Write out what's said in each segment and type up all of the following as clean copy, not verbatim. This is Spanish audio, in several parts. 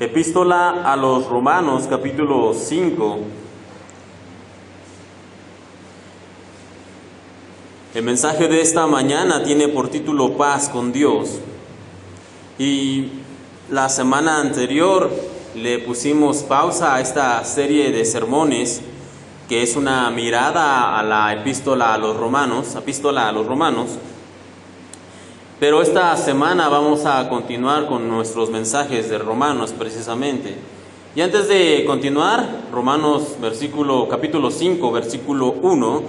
Epístola a los Romanos, capítulo 5. El mensaje de esta mañana tiene por título Paz con Dios. Y la semana anterior le pusimos pausa a esta serie de sermones, que es una mirada a la epístola a los Romanos, Pero esta semana vamos a continuar con nuestros mensajes de Romanos precisamente. Y antes de continuar, Romanos capítulo 5, versículo 1,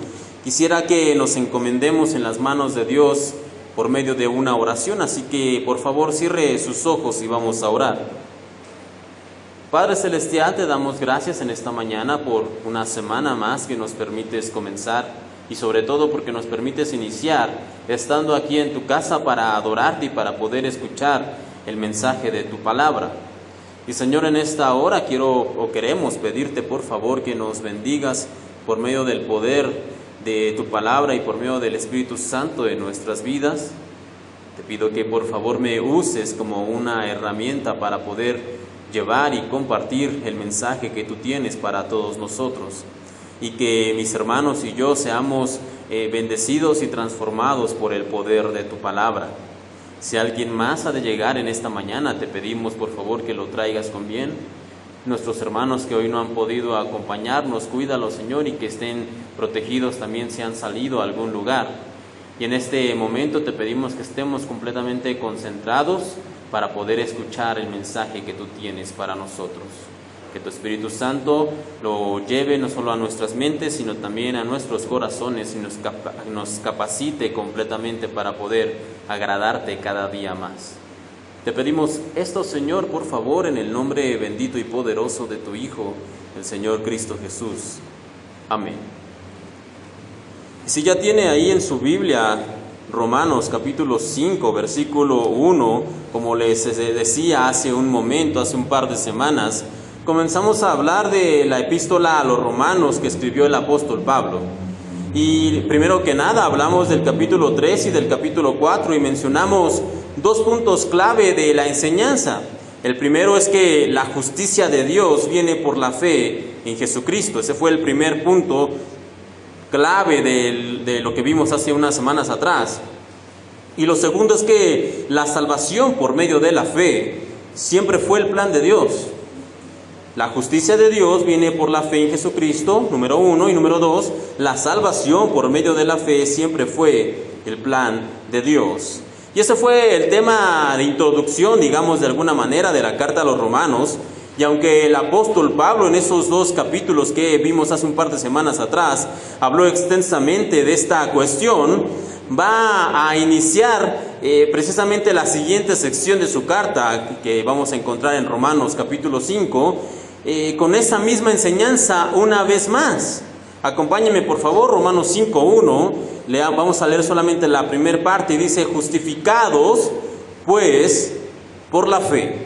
quisiera que nos encomendemos en las manos de Dios por medio de una oración, así que por favor cierre sus ojos y vamos a orar. Padre Celestial, te damos gracias en esta mañana por una semana más que nos permites comenzar y sobre todo porque nos permites iniciar estando aquí en tu casa para adorarte y para poder escuchar el mensaje de tu palabra. Y Señor, en esta hora queremos pedirte por favor que nos bendigas por medio del poder de tu palabra y por medio del Espíritu Santo en nuestras vidas. Te pido que por favor me uses como una herramienta para poder llevar y compartir el mensaje que tú tienes para todos nosotros. Y que mis hermanos y yo seamos bendecidos y transformados por el poder de tu palabra. Si alguien más ha de llegar en esta mañana, te pedimos por favor que lo traigas con bien. Nuestros hermanos que hoy no han podido acompañarnos, cuídalos, Señor, y que estén protegidos también si han salido a algún lugar. Y en este momento te pedimos que estemos completamente concentrados para poder escuchar el mensaje que tú tienes para nosotros. Que tu Espíritu Santo lo lleve no solo a nuestras mentes, sino también a nuestros corazones y nos capacite completamente para poder agradarte cada día más. Te pedimos esto, Señor, por favor, en el nombre bendito y poderoso de tu Hijo, el Señor Cristo Jesús. Amén. Si ya tiene ahí en su Biblia Romanos capítulo 5, versículo 1, como les decía hace un par de semanas, comenzamos a hablar de la epístola a los Romanos que escribió el apóstol Pablo. Y primero que nada hablamos del capítulo 3 y del capítulo 4 y mencionamos dos puntos clave de la enseñanza. El primero es que la justicia de Dios viene por la fe en Jesucristo. Ese fue el primer punto clave de lo que vimos hace unas semanas atrás. Y lo segundo es que la salvación por medio de la fe siempre fue el plan de Dios. La justicia de Dios viene por la fe en Jesucristo, número 1, y número 2, la salvación por medio de la fe siempre fue el plan de Dios. Y ese fue el tema de introducción, digamos de alguna manera, de la carta a los Romanos. Y aunque el apóstol Pablo en esos dos capítulos que vimos hace un par de semanas atrás habló extensamente de esta cuestión, va a iniciar precisamente la siguiente sección de su carta que vamos a encontrar en Romanos capítulo 5 con esa misma enseñanza una vez más. Acompáñenme por favor, Romanos 5:1, vamos a leer solamente la primera parte y dice: justificados pues por la fe.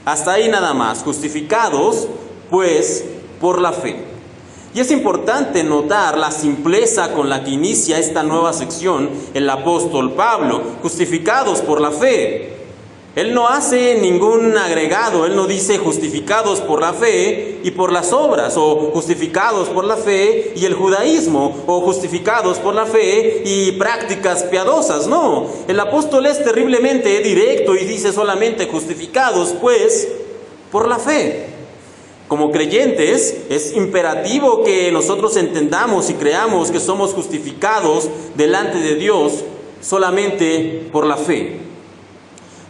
Hasta ahí nada más, justificados pues por la fe. Y es importante notar la simpleza con la que inicia esta nueva sección el apóstol Pablo, justificados por la fe. Él no hace ningún agregado, él no dice justificados por la fe y por las obras, o justificados por la fe y el judaísmo, o justificados por la fe y prácticas piadosas. No, el apóstol es terriblemente directo y dice solamente justificados pues por la fe. Como creyentes es imperativo que nosotros entendamos y creamos que somos justificados delante de Dios solamente por la fe.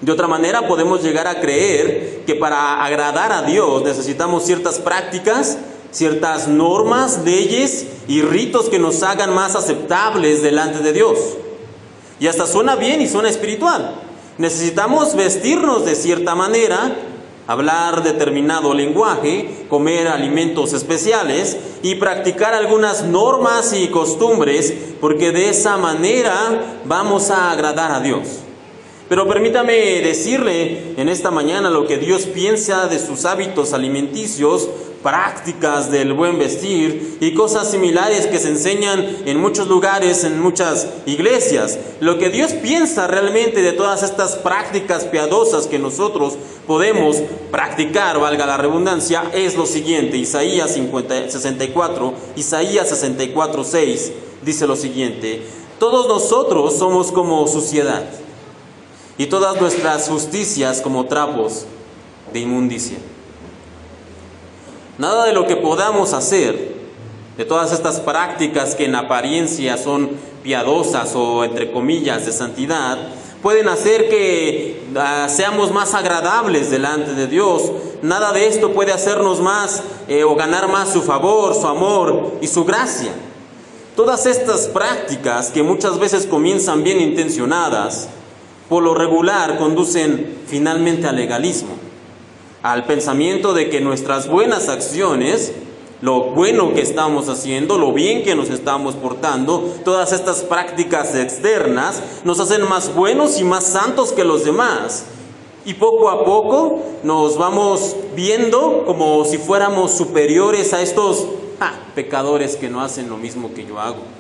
De otra manera podemos llegar a creer que para agradar a Dios necesitamos ciertas prácticas, ciertas normas, leyes y ritos que nos hagan más aceptables delante de Dios. Y hasta suena bien y suena espiritual. Necesitamos vestirnos de cierta manera, hablar determinado lenguaje, comer alimentos especiales y practicar algunas normas y costumbres, porque de esa manera vamos a agradar a Dios. Pero permítame decirle en esta mañana lo que Dios piensa de sus hábitos alimenticios, prácticas del buen vestir y cosas similares que se enseñan en muchos lugares, en muchas iglesias. Lo que Dios piensa realmente de todas estas prácticas piadosas que nosotros podemos practicar, valga la redundancia, es lo siguiente. Isaías 64, 6 dice lo siguiente: todos nosotros somos como suciedad, y todas nuestras justicias como trapos de inmundicia. Nada de lo que podamos hacer, de todas estas prácticas que en apariencia son piadosas o entre comillas de santidad, pueden hacer que seamos más agradables delante de Dios. Nada de esto puede hacernos más o ganar más su favor, su amor y su gracia. Todas estas prácticas, que muchas veces comienzan bien intencionadas, por lo regular conducen finalmente al legalismo, al pensamiento de que nuestras buenas acciones, lo bueno que estamos haciendo, lo bien que nos estamos portando, todas estas prácticas externas nos hacen más buenos y más santos que los demás. Y poco a poco nos vamos viendo como si fuéramos superiores a estos pecadores que no hacen lo mismo que yo hago.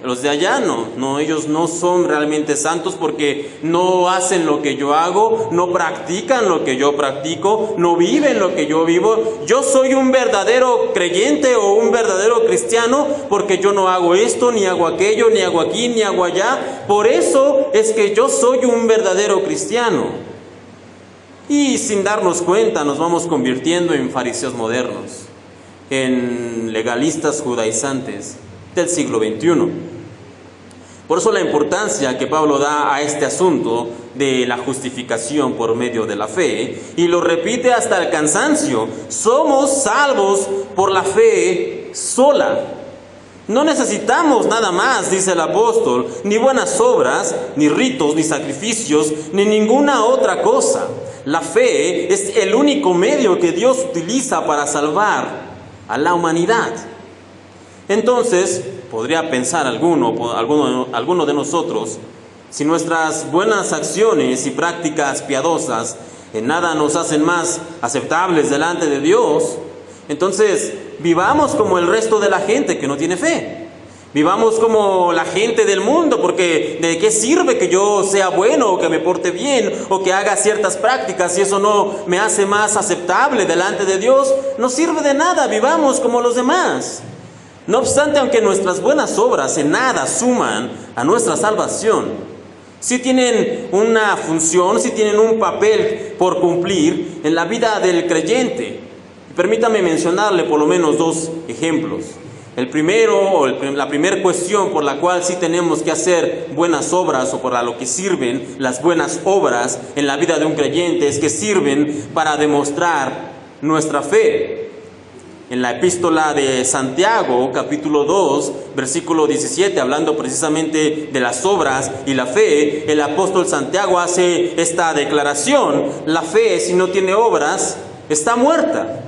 Los de allá no, ellos no son realmente santos porque no hacen lo que yo hago, no practican lo que yo practico, no viven lo que yo vivo. Yo soy un verdadero creyente o un verdadero cristiano porque yo no hago esto, ni hago aquello, ni hago aquí, ni hago allá. Por eso es que yo soy un verdadero cristiano. Y sin darnos cuenta nos vamos convirtiendo en fariseos modernos, en legalistas judaizantes del siglo XXI. Por eso la importancia que Pablo da a este asunto de la justificación por medio de la fe, y lo repite hasta el cansancio: somos salvos por la fe sola. No necesitamos nada más, dice el apóstol, ni buenas obras, ni ritos, ni sacrificios, ni ninguna otra cosa. La fe es el único medio que Dios utiliza para salvar a la humanidad. Entonces, podría pensar alguno de nosotros, si nuestras buenas acciones y prácticas piadosas en nada nos hacen más aceptables delante de Dios, entonces vivamos como el resto de la gente que no tiene fe. Vivamos como la gente del mundo, porque ¿de qué sirve que yo sea bueno o que me porte bien o que haga ciertas prácticas si eso no me hace más aceptable delante de Dios? No sirve de nada, vivamos como los demás. No obstante, aunque nuestras buenas obras en nada suman a nuestra salvación, sí tienen una función, sí tienen un papel por cumplir en la vida del creyente. Permítame mencionarle por lo menos dos ejemplos. El primero, la primera cuestión por la cual sí tenemos que hacer buenas obras, o para lo que sirven las buenas obras en la vida de un creyente, es que sirven para demostrar nuestra fe. En la epístola de Santiago, capítulo 2, versículo 17, hablando precisamente de las obras y la fe, el apóstol Santiago hace esta declaración: la fe, si no tiene obras, está muerta.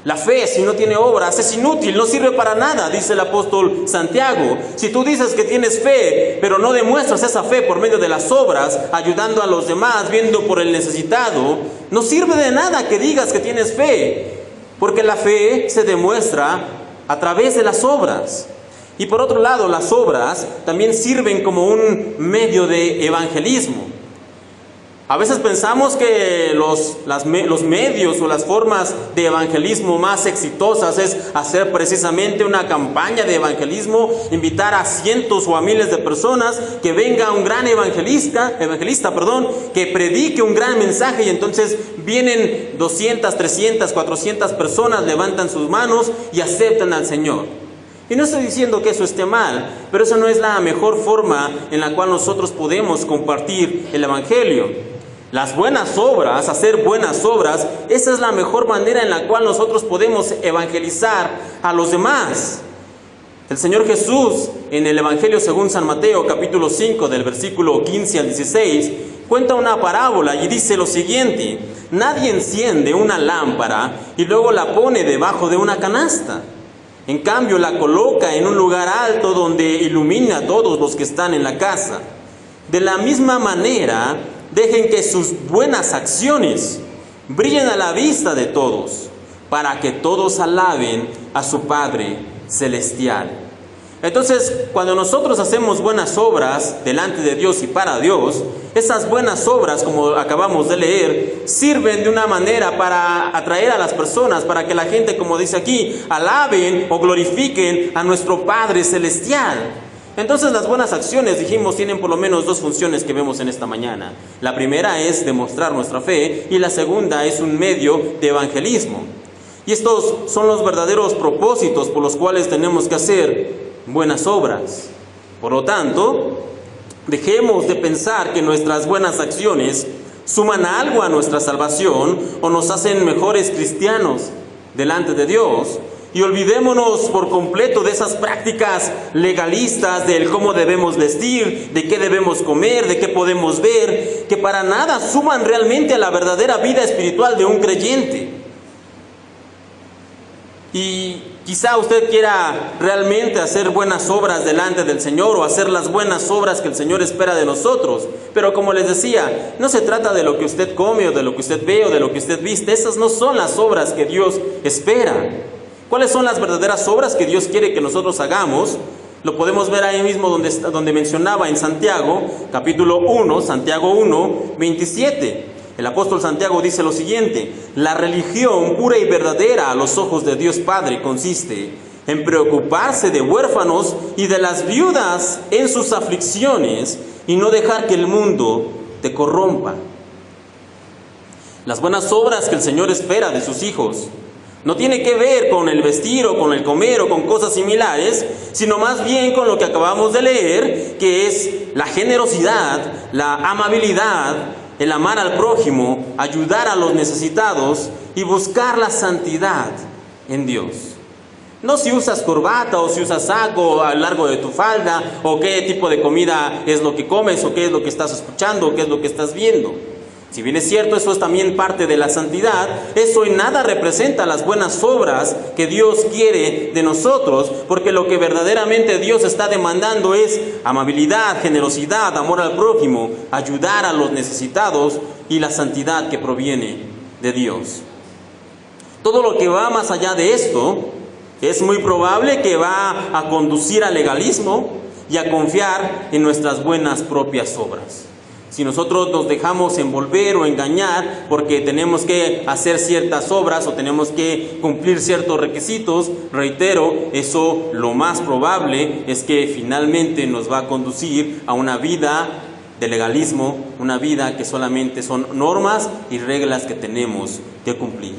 La fe, si no tiene obras, es inútil, no sirve para nada, dice el apóstol Santiago. Si tú dices que tienes fe, pero no demuestras esa fe por medio de las obras, ayudando a los demás, viendo por el necesitado, no sirve de nada que digas que tienes fe. Porque la fe se demuestra a través de las obras. Y por otro lado, las obras también sirven como un medio de evangelismo. A veces pensamos que los medios o las formas de evangelismo más exitosas es hacer precisamente una campaña de evangelismo, invitar a cientos o a miles de personas, que venga un gran evangelista, que predique un gran mensaje, y entonces vienen 200, 300, 400 personas, levantan sus manos y aceptan al Señor. Y no estoy diciendo que eso esté mal, pero eso no es la mejor forma en la cual nosotros podemos compartir el evangelio. Las buenas obras, hacer buenas obras, esa es la mejor manera en la cual nosotros podemos evangelizar a los demás. El Señor Jesús, en el Evangelio según San Mateo, capítulo 5, del versículo 15 al 16, cuenta una parábola y dice lo siguiente: nadie enciende una lámpara y luego la pone debajo de una canasta. En cambio, la coloca en un lugar alto donde ilumina a todos los que están en la casa. De la misma manera, dejen que sus buenas acciones brillen a la vista de todos, para que todos alaben a su Padre Celestial. Entonces, cuando nosotros hacemos buenas obras delante de Dios y para Dios, esas buenas obras, como acabamos de leer, sirven de una manera para atraer a las personas, para que la gente, como dice aquí, alaben o glorifiquen a nuestro Padre Celestial. Entonces, las buenas acciones, dijimos, tienen por lo menos dos funciones que vemos en esta mañana. La primera es demostrar nuestra fe y la segunda es un medio de evangelismo. Y estos son los verdaderos propósitos por los cuales tenemos que hacer buenas obras. Por lo tanto, dejemos de pensar que nuestras buenas acciones suman algo a nuestra salvación o nos hacen mejores cristianos delante de Dios, y olvidémonos por completo de esas prácticas legalistas del cómo debemos vestir, de qué debemos comer, de qué podemos ver, que para nada suman realmente a la verdadera vida espiritual de un creyente. Y quizá usted quiera realmente hacer buenas obras delante del Señor o hacer las buenas obras que el Señor espera de nosotros. Pero como les decía, no se trata de lo que usted come o de lo que usted ve o de lo que usted viste. Esas no son las obras que Dios espera. ¿Cuáles son las verdaderas obras que Dios quiere que nosotros hagamos? Lo podemos ver ahí mismo donde mencionaba en Santiago, capítulo 1, Santiago 1, 27. El apóstol Santiago dice lo siguiente: la religión pura y verdadera a los ojos de Dios Padre consiste en preocuparse de huérfanos y de las viudas en sus aflicciones y no dejar que el mundo te corrompa. Las buenas obras que el Señor espera de sus hijos no tiene que ver con el vestir o con el comer o con cosas similares, sino más bien con lo que acabamos de leer, que es la generosidad, la amabilidad, el amar al prójimo, ayudar a los necesitados y buscar la santidad en Dios. No si usas corbata o si usas saco a lo largo de tu falda, o qué tipo de comida es lo que comes, o qué es lo que estás escuchando, o qué es lo que estás viendo. Si bien es cierto, eso es también parte de la santidad, eso en nada representa las buenas obras que Dios quiere de nosotros, porque lo que verdaderamente Dios está demandando es amabilidad, generosidad, amor al prójimo, ayudar a los necesitados y la santidad que proviene de Dios. Todo lo que va más allá de esto es muy probable que va a conducir al legalismo y a confiar en nuestras buenas propias obras. Si nosotros nos dejamos envolver o engañar porque tenemos que hacer ciertas obras o tenemos que cumplir ciertos requisitos, reitero, eso lo más probable es que finalmente nos va a conducir a una vida de legalismo, una vida que solamente son normas y reglas que tenemos que cumplir.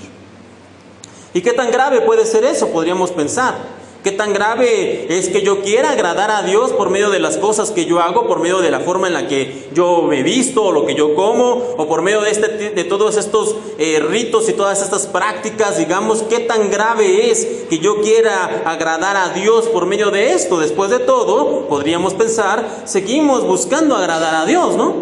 ¿Y qué tan grave puede ser eso? Podríamos pensar. ¿Qué tan grave es que yo quiera agradar a Dios por medio de las cosas que yo hago, por medio de la forma en la que yo me visto o lo que yo como, o por medio de todos estos ritos y todas estas prácticas? Digamos, ¿qué tan grave es que yo quiera agradar a Dios por medio de esto? Después de todo, podríamos pensar, seguimos buscando agradar a Dios, ¿no?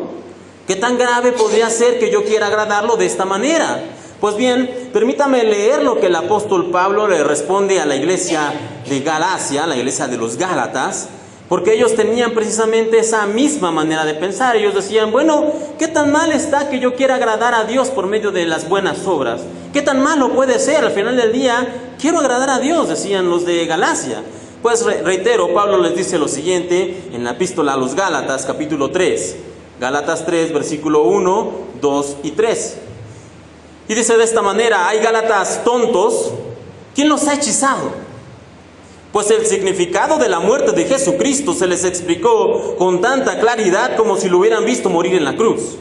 ¿Qué tan grave podría ser que yo quiera agradarlo de esta manera? Pues bien, permítame leer lo que el apóstol Pablo le responde a la iglesia de Galacia, la iglesia de los Gálatas, porque ellos tenían precisamente esa misma manera de pensar. Ellos decían, bueno, ¿qué tan mal está que yo quiera agradar a Dios por medio de las buenas obras? ¿Qué tan malo puede ser? Al final del día, quiero agradar a Dios, decían los de Galacia. Pues reitero, Pablo les dice lo siguiente en la epístola a los Gálatas, capítulo 3. Gálatas 3, versículo 1, 2 y 3. Y dice de esta manera: hay Gálatas tontos, ¿quién los ha hechizado? Pues el significado de la muerte de Jesucristo se les explicó con tanta claridad como si lo hubieran visto morir en la cruz.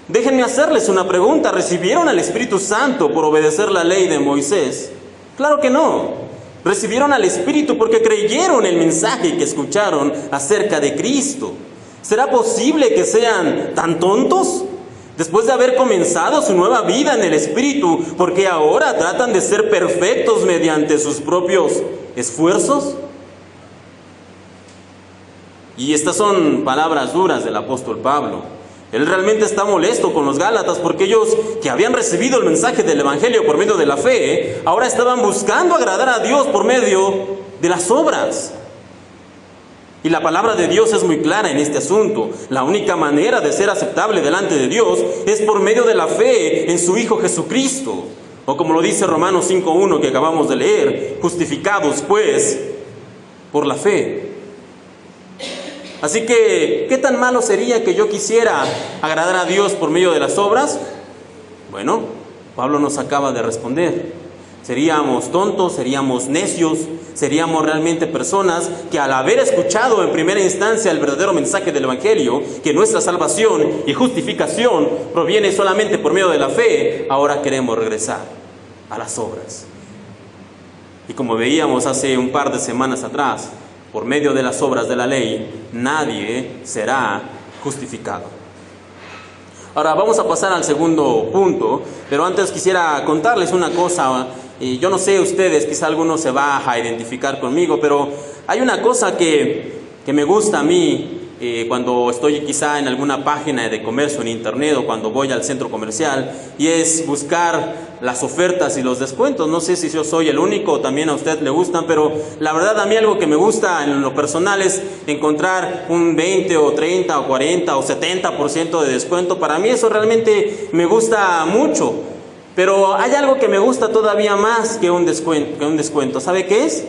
Déjenme hacerles una pregunta: ¿recibieron al Espíritu Santo por obedecer la ley de Moisés? Claro que no. Recibieron al Espíritu porque creyeron el mensaje que escucharon acerca de Cristo. ¿Será posible que sean tan tontos? Después de haber comenzado su nueva vida en el Espíritu, ¿por qué ahora tratan de ser perfectos mediante sus propios esfuerzos? Y estas son palabras duras del apóstol Pablo. Él realmente está molesto con los Gálatas porque ellos, que habían recibido el mensaje del Evangelio por medio de la fe, ahora estaban buscando agradar a Dios por medio de las obras. Y la palabra de Dios es muy clara en este asunto. La única manera de ser aceptable delante de Dios es por medio de la fe en su Hijo Jesucristo. O como lo dice Romanos 5:1 que acabamos de leer, justificados pues por la fe. Así que, ¿qué tan malo sería que yo quisiera agradar a Dios por medio de las obras? Bueno, Pablo nos acaba de responder. Seríamos tontos, seríamos necios, seríamos realmente personas que al haber escuchado en primera instancia el verdadero mensaje del Evangelio, que nuestra salvación y justificación proviene solamente por medio de la fe, ahora queremos regresar a las obras. Y como veíamos hace un par de semanas atrás, por medio de las obras de la ley, nadie será justificado. Ahora vamos a pasar al segundo punto, pero antes quisiera contarles una cosa. Yo no sé ustedes, quizá alguno se va a identificar conmigo, pero hay una cosa que me gusta a mí cuando estoy quizá en alguna página de comercio en internet o cuando voy al centro comercial, y es buscar las ofertas y los descuentos. No sé si yo soy el único o también a usted le gustan, pero la verdad a mí algo que me gusta en lo personal es encontrar un 20 o 30 o 40 o 70% de descuento. Para mí eso realmente me gusta mucho, pero hay algo que me gusta todavía más que un descuento. ¿Sabe qué es?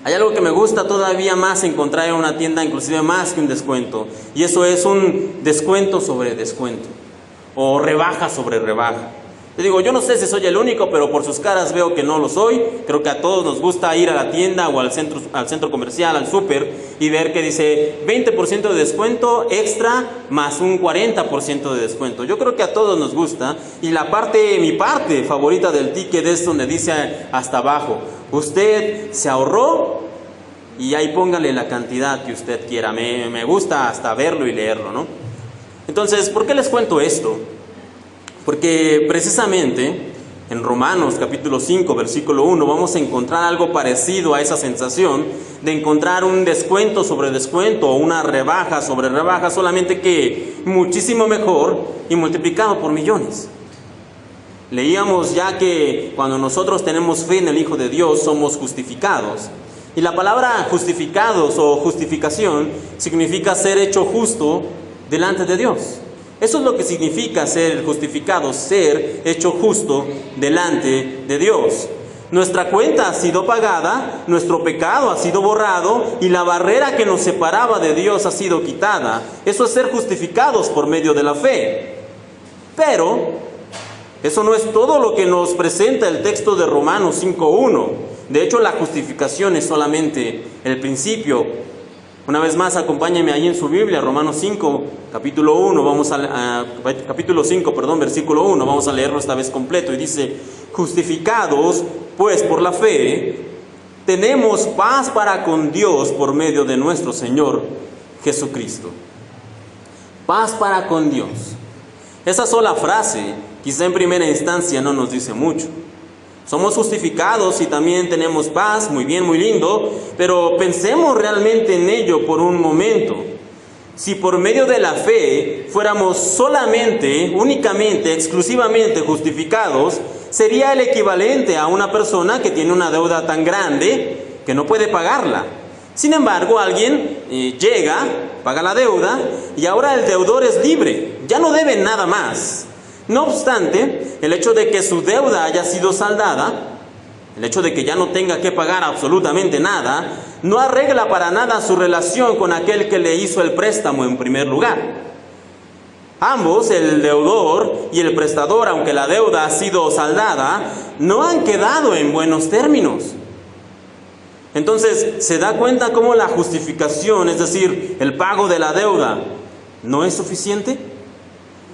Hay algo que me gusta todavía más encontrar en una tienda, inclusive más que un descuento, y eso es un descuento sobre descuento, o rebaja sobre rebaja. Te digo, yo no sé si soy el único, pero por sus caras veo que no lo soy. Creo que a todos nos gusta ir a la tienda o al centro comercial, al súper, y ver que dice 20% de descuento extra más un 40% de descuento. Yo creo que a todos nos gusta, y mi parte favorita del ticket es donde dice hasta abajo: usted se ahorró, y ahí póngale la cantidad que usted quiera. Me gusta hasta verlo y leerlo, ¿no? Entonces, ¿por qué les cuento esto? Porque precisamente en Romanos capítulo 5, versículo 1, vamos a encontrar algo parecido a esa sensación de encontrar un descuento sobre descuento o una rebaja sobre rebaja, solamente que muchísimo mejor y multiplicado por millones. Leíamos ya que cuando nosotros tenemos fe en el Hijo de Dios somos justificados. Y la palabra justificados o justificación significa ser hecho justo delante de Dios. Eso es lo que significa ser justificado, ser hecho justo delante de Dios. Nuestra cuenta ha sido pagada, nuestro pecado ha sido borrado y la barrera que nos separaba de Dios ha sido quitada. Eso es ser justificados por medio de la fe. Pero eso no es todo lo que nos presenta el texto de Romanos 5:1. De hecho, la justificación es solamente el principio. Una vez más, acompáñenme ahí en su Biblia, Romanos 5, capítulo 1, capítulo 5, versículo 1, vamos a leerlo esta vez completo, y dice: justificados, pues, por la fe, tenemos paz para con Dios por medio de nuestro Señor Jesucristo. Paz para con Dios. Esa sola frase, quizá en primera instancia no nos dice mucho. Somos justificados y también tenemos paz, muy bien, muy lindo, pero pensemos realmente en ello por un momento. Si por medio de la fe fuéramos solamente, únicamente, exclusivamente justificados, sería el equivalente a una persona que tiene una deuda tan grande que no puede pagarla. Sin embargo, alguien llega, paga la deuda y ahora el deudor es libre, ya no debe nada más. No obstante, el hecho de que su deuda haya sido saldada, el hecho de que ya no tenga que pagar absolutamente nada, no arregla para nada su relación con aquel que le hizo el préstamo en primer lugar. Ambos, el deudor y el prestador, aunque la deuda ha sido saldada, no han quedado en buenos términos. Entonces, ¿se da cuenta cómo la justificación, es decir, el pago de la deuda, no es suficiente?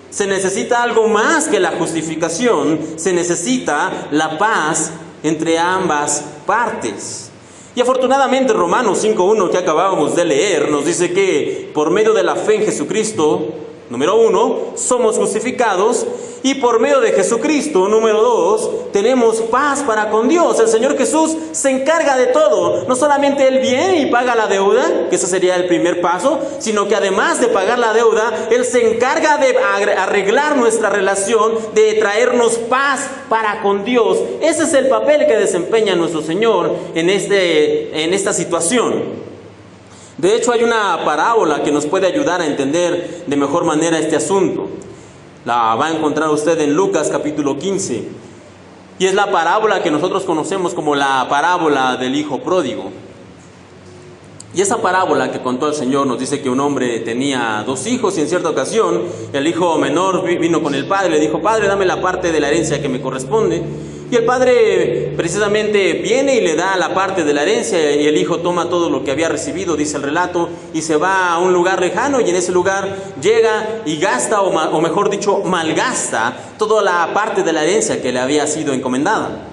Se necesita algo más que la justificación, se necesita la paz entre ambas partes. Y afortunadamente Romanos 5:1 que acabábamos de leer nos dice que por medio de la fe en Jesucristo, número 1, somos justificados, y por medio de Jesucristo, número 2, tenemos paz para con Dios. El Señor Jesús se encarga de todo. No solamente Él viene y paga la deuda, que ese sería el primer paso, sino que además de pagar la deuda, Él se encarga de arreglar nuestra relación, de traernos paz para con Dios. Ese es el papel que desempeña nuestro Señor en esta situación. De hecho, hay una parábola que nos puede ayudar a entender de mejor manera este asunto. La va a encontrar usted en Lucas capítulo 15. Y es la parábola que nosotros conocemos como la parábola del hijo pródigo. Y esa parábola que contó el Señor nos dice que un hombre tenía 2 hijos y en cierta ocasión el hijo menor vino con el padre y le dijo: Padre, dame la parte de la herencia que me corresponde. Y el padre precisamente viene y le da la parte de la herencia, y el hijo toma todo lo que había recibido, dice el relato, y se va a un lugar lejano, y en ese lugar llega y gasta, o mejor dicho, malgasta toda la parte de la herencia que le había sido encomendada.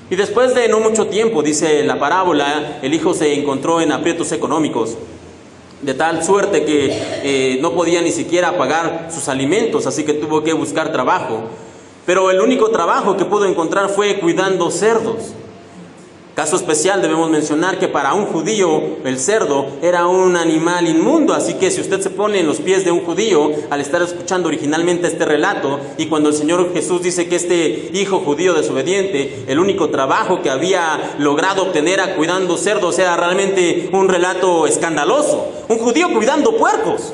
Y después de no mucho tiempo, dice la parábola, el hijo se encontró en aprietos económicos, de tal suerte que no podía ni siquiera pagar sus alimentos, así que tuvo que buscar trabajo. Pero el único trabajo que pudo encontrar fue cuidando cerdos. Caso especial debemos mencionar que para un judío el cerdo era un animal inmundo, así que si usted se pone en los pies de un judío al estar escuchando originalmente este relato, y cuando el Señor Jesús dice que este hijo judío desobediente, el único trabajo que había logrado obtener era cuidando cerdos, era realmente un relato escandaloso. Un judío cuidando puercos.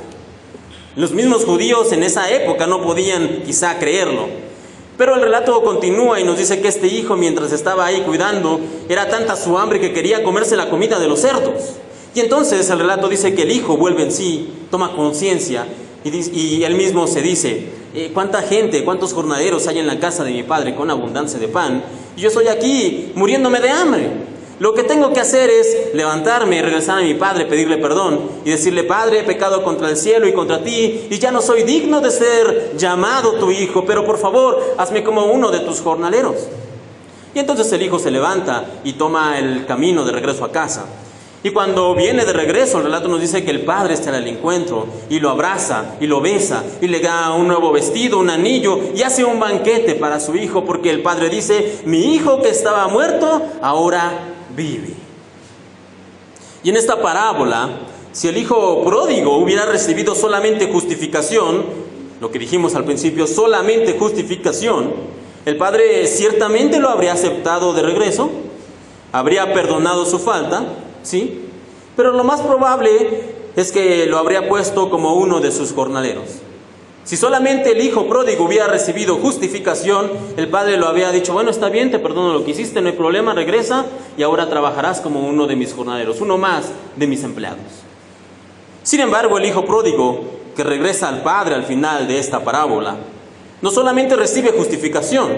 Los mismos judíos en esa época no podían quizá creerlo. Pero el relato continúa y nos dice que este hijo, mientras estaba ahí cuidando, era tanta su hambre que quería comerse la comida de los cerdos. Y entonces el relato dice que el hijo vuelve en sí, toma conciencia y él mismo se dice: ¿cuánta gente, cuántos jornaleros hay en la casa de mi padre con abundancia de pan? Y yo estoy aquí muriéndome de hambre. Lo que tengo que hacer es levantarme y regresar a mi padre, pedirle perdón y decirle: Padre, he pecado contra el cielo y contra ti, y ya no soy digno de ser llamado tu hijo, pero por favor, hazme como uno de tus jornaleros. Y entonces el hijo se levanta y toma el camino de regreso a casa. Y cuando viene de regreso, el relato nos dice que el padre está al encuentro y lo abraza y lo besa y le da un nuevo vestido, un anillo, y hace un banquete para su hijo, porque el padre dice: mi hijo que estaba muerto, ahora vive. Y en esta parábola, si el hijo pródigo hubiera recibido solamente justificación, lo que dijimos al principio, solamente justificación, el padre ciertamente lo habría aceptado de regreso, habría perdonado su falta, ¿sí? Pero lo más probable es que lo habría puesto como uno de sus jornaleros. Si solamente el hijo pródigo hubiera recibido justificación, el padre lo había dicho: bueno, está bien, te perdono lo que hiciste, no hay problema, regresa y ahora trabajarás como uno de mis jornaleros, uno más de mis empleados. Sin embargo, el hijo pródigo que regresa al padre al final de esta parábola, no solamente recibe justificación,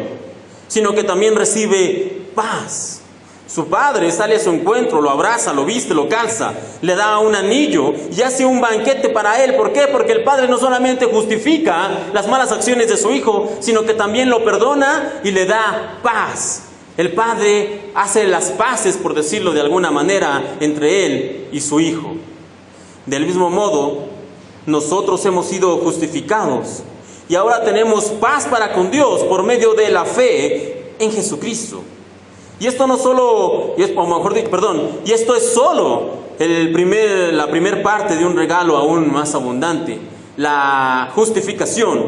sino que también recibe paz. Su padre sale a su encuentro, lo abraza, lo viste, lo calza, le da un anillo y hace un banquete para él. ¿Por qué? Porque el padre no solamente justifica las malas acciones de su hijo, sino que también lo perdona y le da paz. El padre hace las paces, por decirlo de alguna manera, entre él y su hijo. Del mismo modo, nosotros hemos sido justificados y ahora tenemos paz para con Dios por medio de la fe en Jesucristo. Y esto no solo, y esto es solo la primer parte de un regalo aún más abundante. La justificación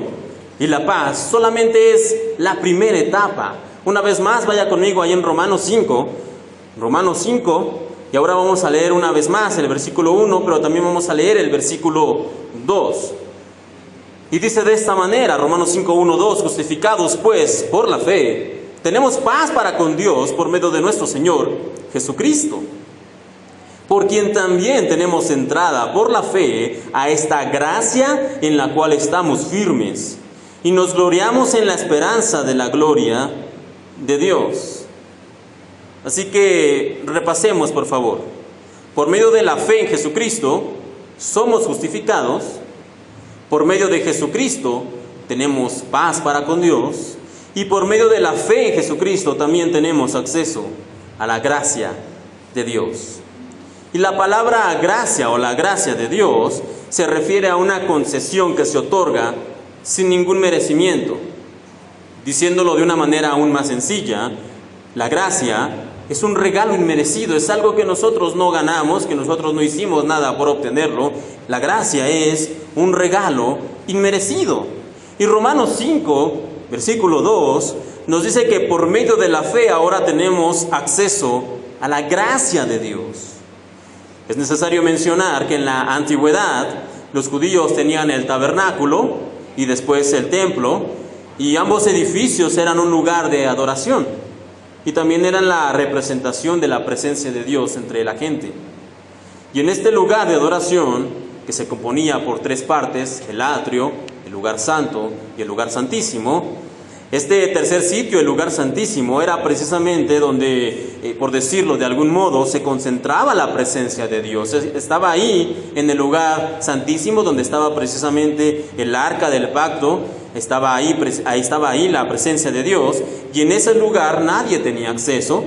y la paz solamente es la primera etapa. Una vez más, vaya conmigo ahí en Romanos 5, y ahora vamos a leer una vez más el versículo 1, pero también vamos a leer el versículo 2. Y dice de esta manera, Romanos 5, 1, 2: justificados pues por la fe, tenemos paz para con Dios por medio de nuestro Señor Jesucristo, por quien también tenemos entrada por la fe a esta gracia en la cual estamos firmes y nos gloriamos en la esperanza de la gloria de Dios. Así que repasemos, por favor. Por medio de la fe en Jesucristo somos justificados. Por medio de Jesucristo tenemos paz para con Dios. Y por medio de la fe en Jesucristo también tenemos acceso a la gracia de Dios. Y la palabra gracia o la gracia de Dios se refiere a una concesión que se otorga sin ningún merecimiento. Diciéndolo de una manera aún más sencilla, la gracia es un regalo inmerecido, es algo que nosotros no ganamos, que nosotros no hicimos nada por obtenerlo. La gracia es un regalo inmerecido. Y Romanos 5, versículo 2, nos dice que por medio de la fe ahora tenemos acceso a la gracia de Dios. Es necesario mencionar que en la antigüedad los judíos tenían el tabernáculo y después el templo, y ambos edificios eran un lugar de adoración y también eran la representación de la presencia de Dios entre la gente. Y en este lugar de adoración, que se componía por tres partes, el atrio, el lugar santo y el lugar santísimo, este tercer sitio, el lugar santísimo, era precisamente donde, por decirlo de algún modo, se concentraba la presencia de Dios. Estaba ahí, en el lugar santísimo, donde estaba precisamente el arca del pacto, estaba ahí la presencia de Dios, y en ese lugar nadie tenía acceso,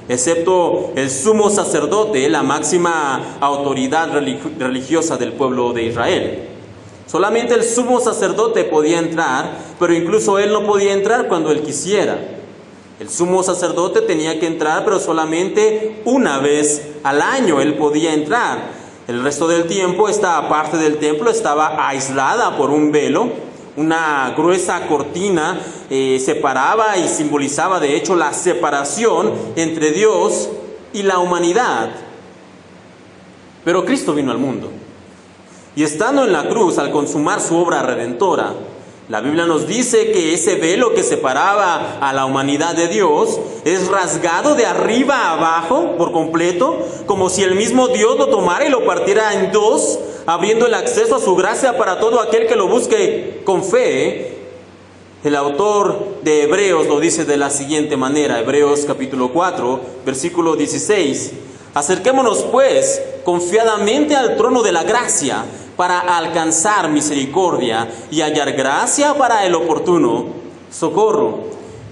excepto el sumo sacerdote, la máxima autoridad religiosa del pueblo de Israel. Solamente el sumo sacerdote podía entrar, pero incluso él no podía entrar cuando él quisiera. El sumo sacerdote tenía que entrar, pero solamente una vez al año él podía entrar. El resto del tiempo esta parte del templo estaba aislada por un velo. Una gruesa cortina separaba y simbolizaba de hecho la separación entre Dios y la humanidad. Pero Cristo vino al mundo. Y estando en la cruz, al consumar su obra redentora, la Biblia nos dice que ese velo que separaba a la humanidad de Dios es rasgado de arriba a abajo por completo, como si el mismo Dios lo tomara y lo partiera en dos, abriendo el acceso a su gracia para todo aquel que lo busque con fe. El autor de Hebreos lo dice de la siguiente manera, Hebreos capítulo 4, versículo 16. Acerquémonos pues confiadamente al trono de la gracia para alcanzar misericordia y hallar gracia para el oportuno socorro.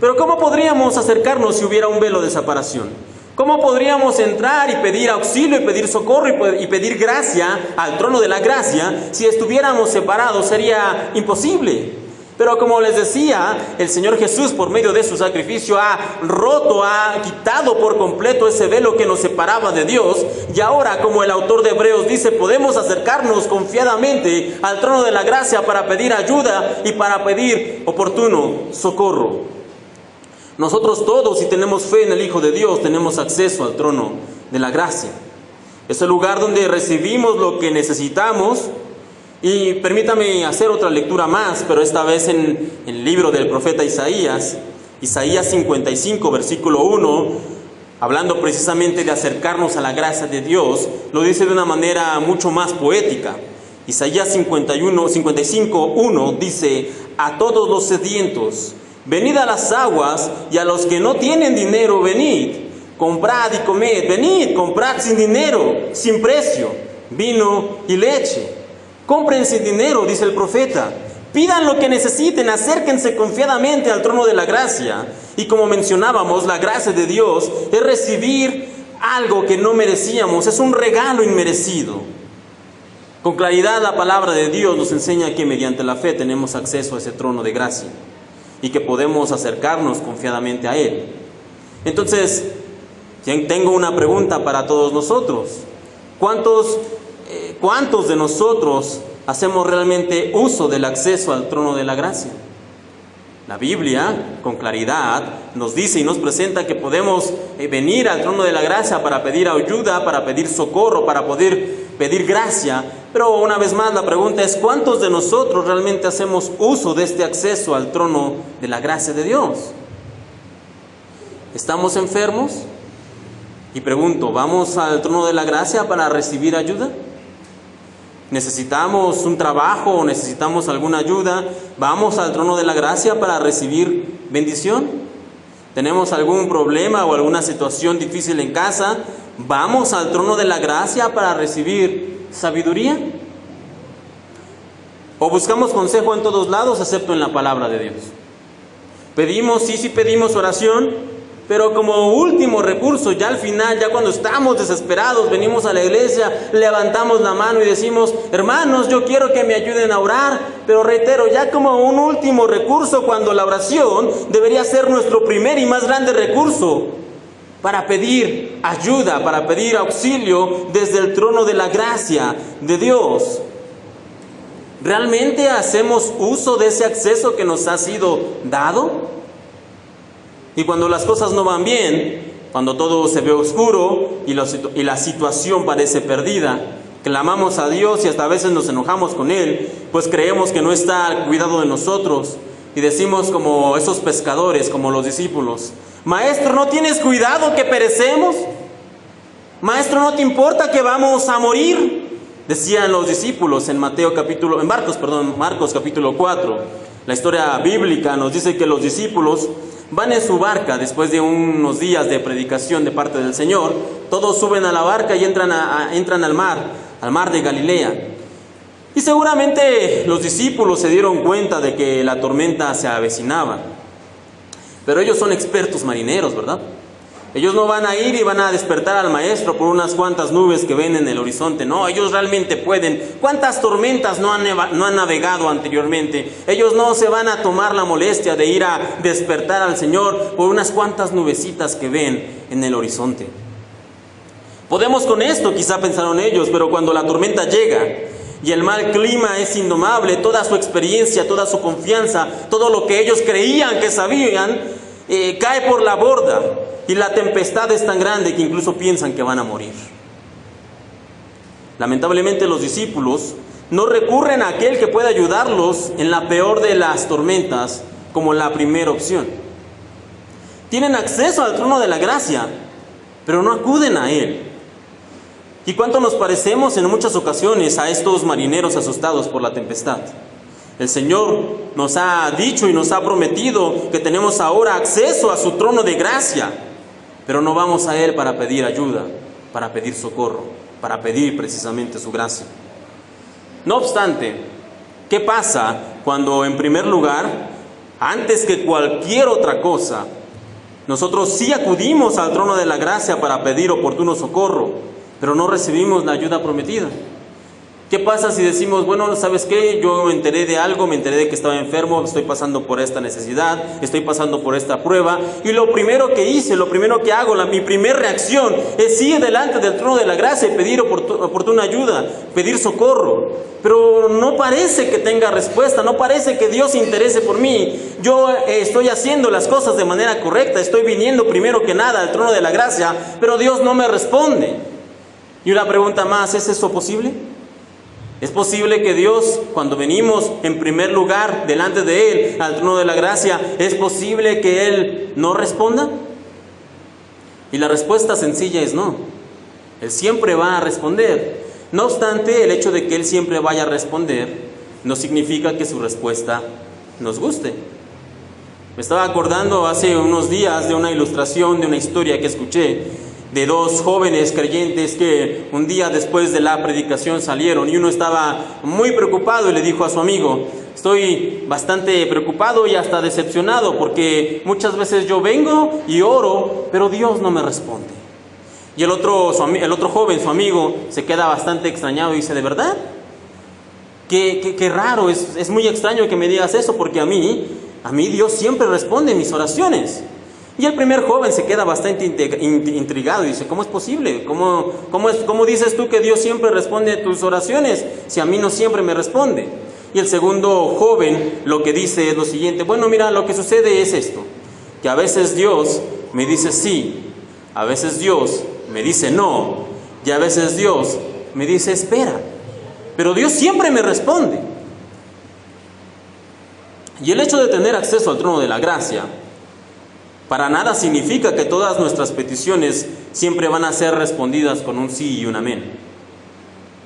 Pero ¿cómo podríamos acercarnos si hubiera un velo de separación? ¿Cómo podríamos entrar y pedir auxilio y pedir socorro y pedir gracia al trono de la gracia si estuviéramos separados? Sería imposible. Pero como les decía, el Señor Jesús por medio de su sacrificio ha quitado por completo ese velo que nos separaba de Dios. Y ahora, como el autor de Hebreos dice, podemos acercarnos confiadamente al trono de la gracia para pedir ayuda y para pedir oportuno socorro. Nosotros todos, si tenemos fe en el Hijo de Dios, tenemos acceso al trono de la gracia. Es el lugar donde recibimos lo que necesitamos. Y permítame hacer otra lectura más, pero esta vez en el libro del profeta Isaías 55, versículo 1, hablando precisamente de acercarnos a la gracia de Dios, lo dice de una manera mucho más poética. Isaías 55, 1 dice: a todos los sedientos, venid a las aguas, y a los que no tienen dinero, venid, comprad y comed, venid, comprad sin dinero, sin precio, vino y leche. Compren sin dinero, dice el profeta. Pidan lo que necesiten, acérquense confiadamente al trono de la gracia. Y como mencionábamos, la gracia de Dios es recibir algo que no merecíamos, es un regalo inmerecido. Con claridad la palabra de Dios nos enseña que mediante la fe tenemos acceso a ese trono de gracia y que podemos acercarnos confiadamente a Él. Entonces, tengo una pregunta para todos nosotros. ¿Cuántos de nosotros hacemos realmente uso del acceso al trono de la gracia? La Biblia, con claridad, nos dice y nos presenta que podemos venir al trono de la gracia para pedir ayuda, para pedir socorro, para poder pedir gracia. Pero una vez más la pregunta es: ¿cuántos de nosotros realmente hacemos uso de este acceso al trono de la gracia de Dios? ¿Estamos enfermos? Y pregunto, ¿vamos al trono de la gracia para recibir ayuda? ¿Necesitamos un trabajo o necesitamos alguna ayuda? ¿Vamos al trono de la gracia para recibir bendición? ¿Tenemos algún problema o alguna situación difícil en casa? ¿Vamos al trono de la gracia para recibir sabiduría? ¿O buscamos consejo en todos lados excepto en la palabra de Dios? Pedimos, sí pedimos oración, pero como último recurso, ya al final, ya cuando estamos desesperados, venimos a la iglesia, levantamos la mano y decimos: hermanos, yo quiero que me ayuden a orar. Pero reitero, ya como un último recurso, cuando la oración debería ser nuestro primer y más grande recurso para pedir ayuda, para pedir auxilio desde el trono de la gracia de Dios. ¿Realmente hacemos uso de ese acceso que nos ha sido dado? Y cuando las cosas no van bien, cuando todo se ve oscuro y la situación parece perdida. Clamamos a Dios y hasta a veces nos enojamos con Él, pues creemos que no está al cuidado de nosotros. Y decimos como esos pescadores, como los discípulos: Maestro, ¿no tienes cuidado que perecemos? Maestro, ¿no te importa que vamos a morir? Decían los discípulos en Marcos capítulo 4. La historia bíblica nos dice que los discípulos van en su barca después de unos días de predicación de parte del Señor. Todos suben a la barca y entran al mar de Galilea. Y seguramente los discípulos se dieron cuenta de que la tormenta se avecinaba. Pero ellos son expertos marineros, ¿verdad? Ellos no van a ir y van a despertar al maestro por unas cuantas nubes que ven en el horizonte. No, ellos realmente pueden. ¿Cuántas tormentas no han navegado anteriormente? Ellos no se van a tomar la molestia de ir a despertar al Señor por unas cuantas nubecitas que ven en el horizonte. Podemos con esto, quizá pensaron ellos, pero cuando la tormenta llega y el mal clima es indomable, toda su experiencia, toda su confianza, todo lo que ellos creían que sabían, cae por la borda. Y la tempestad es tan grande que incluso piensan que van a morir. Lamentablemente los discípulos no recurren a aquel que puede ayudarlos en la peor de las tormentas como la primera opción. Tienen acceso al trono de la gracia, pero no acuden a Él. ¿Y cuánto nos parecemos en muchas ocasiones a estos marineros asustados por la tempestad? El Señor nos ha dicho y nos ha prometido que tenemos ahora acceso a su trono de gracia, pero no vamos a Él para pedir ayuda, para pedir socorro, para pedir precisamente su gracia. No obstante, ¿qué pasa cuando en primer lugar, antes que cualquier otra cosa, nosotros sí acudimos al trono de la gracia para pedir oportuno socorro, pero no recibimos la ayuda prometida? ¿Qué pasa si decimos, bueno, ¿sabes qué? Yo me enteré de algo, me enteré de que estaba enfermo, estoy pasando por esta necesidad, estoy pasando por esta prueba, y lo primero que hice, lo primero que hago, mi primera reacción es ir delante del trono de la gracia y pedir oportuna ayuda, pedir socorro? Pero no parece que tenga respuesta, no parece que Dios se interese por mí. Yo estoy haciendo las cosas de manera correcta, estoy viniendo primero que nada al trono de la gracia, pero Dios no me responde. Y una pregunta más, ¿es eso posible? ¿Es posible que Dios, cuando venimos en primer lugar delante de Él, al trono de la gracia, es posible que Él no responda? Y la respuesta sencilla es no. Él siempre va a responder. No obstante, el hecho de que Él siempre vaya a responder no significa que su respuesta nos guste. Me estaba acordando hace unos días de una ilustración, de una historia que escuché, de dos jóvenes creyentes que un día después de la predicación salieron y uno estaba muy preocupado y le dijo a su amigo: estoy bastante preocupado y hasta decepcionado porque muchas veces yo vengo y oro, pero Dios no me responde. Y el otro joven, su amigo, se queda bastante extrañado y dice: ¿de verdad? Qué raro, es muy extraño que me digas eso, porque a mí Dios siempre responde mis oraciones. Y el primer joven se queda bastante intrigado y dice: ¿cómo es posible? ¿Cómo dices tú que Dios siempre responde a tus oraciones si a mí no siempre me responde? Y el segundo joven lo que dice es lo siguiente: bueno, mira, lo que sucede es esto, que a veces Dios me dice sí, a veces Dios me dice no, y a veces Dios me dice espera, pero Dios siempre me responde. Y el hecho de tener acceso al trono de la gracia para nada significa que todas nuestras peticiones siempre van a ser respondidas con un sí y un amén.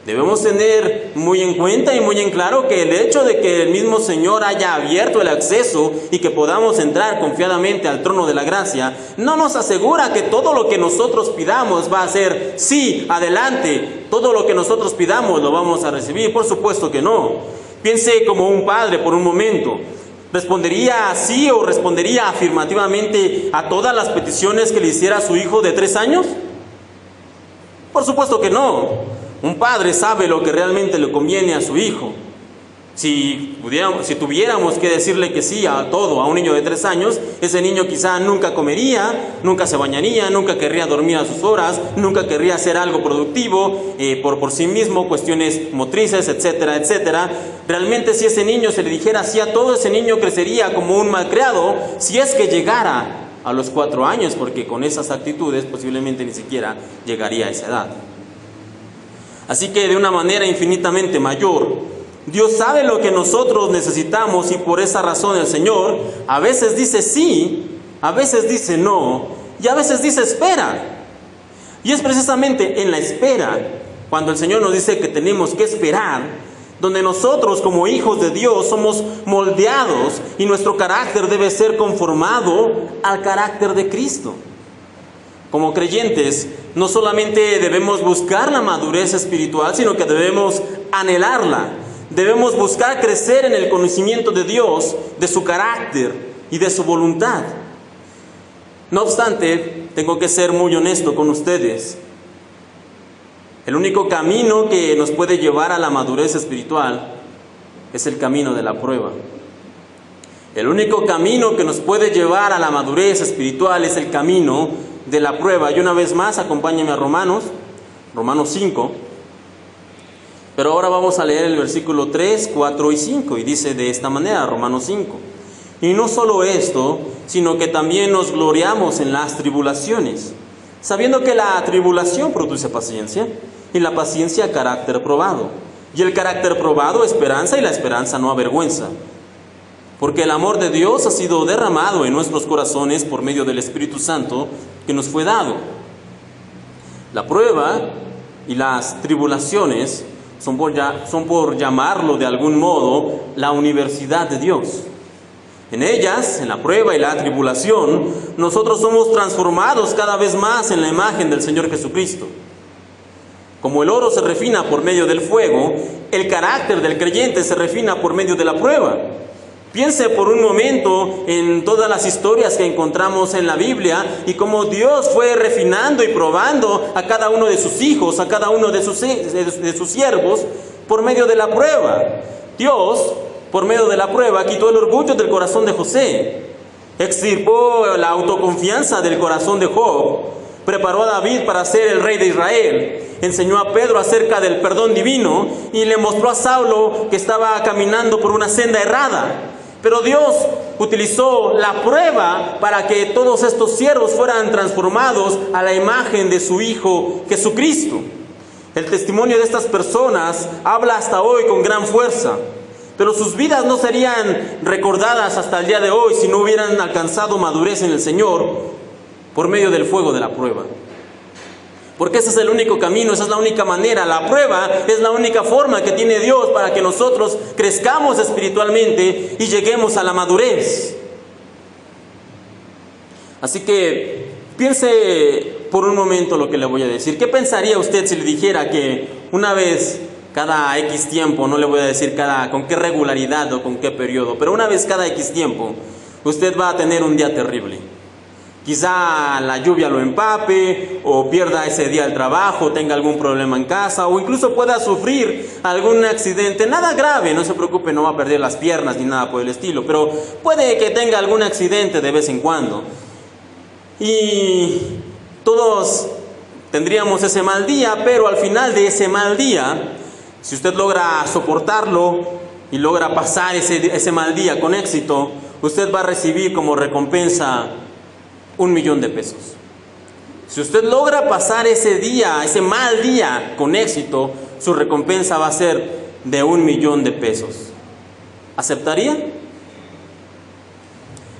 Debemos tener muy en cuenta y muy en claro que el hecho de que el mismo Señor haya abierto el acceso y que podamos entrar confiadamente al trono de la gracia, no nos asegura que todo lo que nosotros pidamos va a ser sí, adelante, todo lo que nosotros pidamos lo vamos a recibir. Por supuesto que no. Piense como un padre por un momento. ¿Respondería así o respondería afirmativamente a todas las peticiones que le hiciera a su hijo de 3 años? Por supuesto que no. Un padre sabe lo que realmente le conviene a su hijo. Si tuviéramos que decirle que sí a todo a un niño de 3 años, ese niño quizá nunca comería, nunca se bañaría, nunca querría dormir a sus horas, nunca querría hacer algo productivo por sí mismo, cuestiones motrices, etcétera, etcétera. Realmente, si ese niño se le dijera sí a todo, ese niño crecería como un malcriado, si es que llegara a los 4 años, porque con esas actitudes posiblemente ni siquiera llegaría a esa edad. Así que de una manera infinitamente mayor, Dios sabe lo que nosotros necesitamos, y por esa razón el Señor a veces dice sí, a veces dice no, y a veces dice espera. Y es precisamente en la espera, cuando el Señor nos dice que tenemos que esperar, donde nosotros como hijos de Dios somos moldeados y nuestro carácter debe ser conformado al carácter de Cristo. Como creyentes, no solamente debemos buscar la madurez espiritual, sino que debemos anhelarla. Debemos buscar crecer en el conocimiento de Dios, de su carácter y de su voluntad. No obstante, tengo que ser muy honesto con ustedes. El único camino que nos puede llevar a la madurez espiritual es el camino de la prueba. El único camino que nos puede llevar a la madurez espiritual es el camino de la prueba. Y una vez más, acompáñenme a Romanos 5. Pero ahora vamos a leer el versículo 3, 4 y 5. Y dice de esta manera, Romanos 5. Y no solo esto, sino que también nos gloriamos en las tribulaciones, sabiendo que la tribulación produce paciencia, y la paciencia carácter probado, y el carácter probado esperanza, y la esperanza no avergüenza. Porque el amor de Dios ha sido derramado en nuestros corazones por medio del Espíritu Santo que nos fue dado. La prueba y las tribulaciones son por llamarlo de algún modo, la universidad de Dios. En ellas, en la prueba y la tribulación, nosotros somos transformados cada vez más en la imagen del Señor Jesucristo. Como el oro se refina por medio del fuego, el carácter del creyente se refina por medio de la prueba. Piense por un momento en todas las historias que encontramos en la Biblia y cómo Dios fue refinando y probando a cada uno de sus hijos, a cada uno de sus siervos, por medio de la prueba. Dios, por medio de la prueba, quitó el orgullo del corazón de José, extirpó la autoconfianza del corazón de Job, preparó a David para ser el rey de Israel, enseñó a Pedro acerca del perdón divino y le mostró a Saulo que estaba caminando por una senda errada. Pero Dios utilizó la prueba para que todos estos siervos fueran transformados a la imagen de su Hijo Jesucristo. El testimonio de estas personas habla hasta hoy con gran fuerza, pero sus vidas no serían recordadas hasta el día de hoy si no hubieran alcanzado madurez en el Señor por medio del fuego de la prueba. Porque ese es el único camino, esa es la única manera. La prueba es la única forma que tiene Dios para que nosotros crezcamos espiritualmente y lleguemos a la madurez. Así que piense por un momento lo que le voy a decir. ¿Qué pensaría usted si le dijera que una vez cada X tiempo, no le voy a decir con qué regularidad o con qué periodo, pero una vez cada X tiempo, usted va a tener un día terrible? Quizá la lluvia lo empape, o pierda ese día el trabajo, tenga algún problema en casa, o incluso pueda sufrir algún accidente. Nada grave, no se preocupe, no va a perder las piernas ni nada por el estilo, pero puede que tenga algún accidente de vez en cuando. Y todos tendríamos ese mal día, pero al final de ese mal día, si usted logra soportarlo y logra pasar ese mal día con éxito, usted va a recibir como recompensa $1,000,000. Si usted logra pasar ese día, ese mal día con éxito, su recompensa va a ser de $1,000,000. ¿Aceptaría?